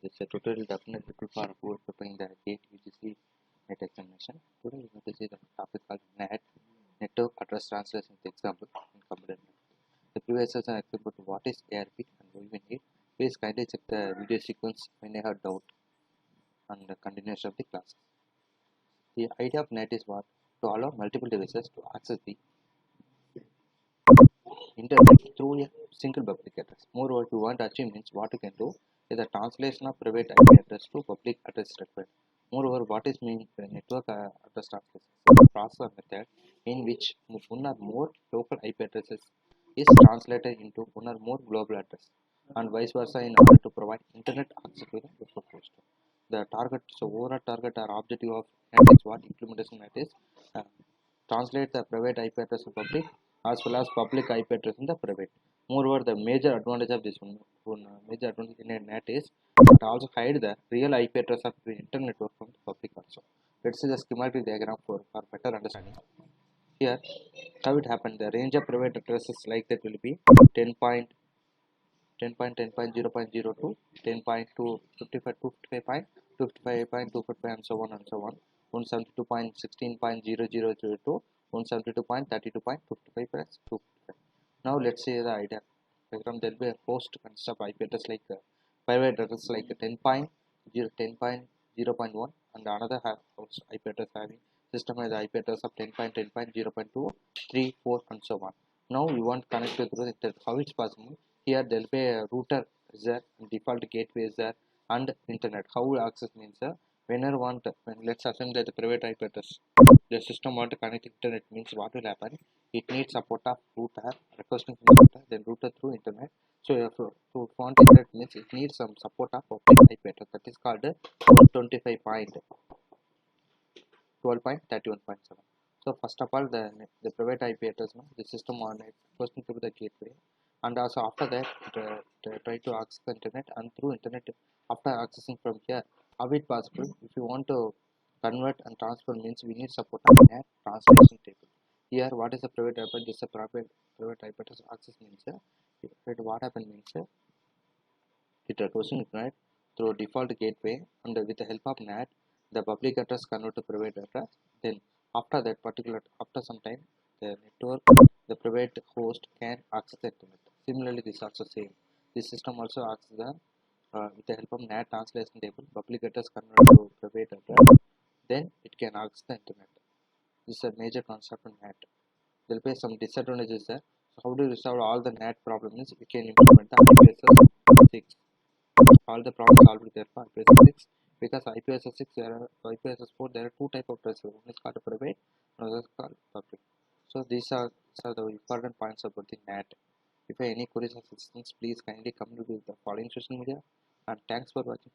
this tutorial definitely good for preparing the GATE UGC Net examination. Today we are going to see the topic called NAT, Network Address Translation example in computer network. The previous session I explained about what is ARP and why we need. Please kindly check the video sequence when you have doubt on the continuation of the classes. The idea of NAT is what? To allow multiple devices to access the internet through a single public address. Moreover, if you want to achieve means what you can do is the translation of private IP address to public address required. Moreover, what is mean network address translation? The process or method in which one or more local IP addresses is translated into one or more global address and vice versa in order to provide internet access to the network host. The target, so overall target or objective of NAT is what implementation NAT is translate the private IP address to public as well as public IP address in the private. Moreover, the major advantage of this major advantage in a NAT is it also hide the real IP address of the internet network from the public also. Let's see the schematic diagram for better understanding. Here, how it happened, the range of private addresses like that will be 10.10.0.02, 10.2, 55.255, 255.255 and so on and so on. 172.16.0002, 172.32.55 plus 255. Now let's see the idea. Diagram, there will be a host consists of IP address like private address like 10.0.1 and another host IP address having system has IP address of 10.10.0.2, 3, 4 and so on. Now we want to connect to the internet. How it's possible? Here there will be a router is there, default gateway is there, and internet. How we access means let's assume that the private IP address, the system want to connect internet means what will happen? It needs support of router, requesting from the router, then router through internet. So if to want internet means it needs some support of public IP address, that is called 12.31.7. So first of all, the private IP address, the system on it first through the gateway, and also after that try to access the internet, and through internet after accessing from here, how it possible? If you want to convert and transfer means we need support of NAT translation table. Here what is the private IP address? This is a private IP address access means what happened means it requesting internet through default gateway, and with the help of NAT the public address convert to private address. Then after that after some time the network, the private host can access the internet. Similarly, this also same. This system also access the with the help of NAT translation table, public address convert to private address. Then it can access the internet. This is a major concept of NAT. There will be some disadvantages there. So how do you resolve all the NAT problems? We can implement the IPSS 6. All the problems solved there for IPSS 6. Because IPSS 6, IPSS 4, there are two types of addresses. One is called private, another is called public. So these are the important points about the NAT. If you have any queries or assistance, please kindly come to the following social media. And thanks for watching.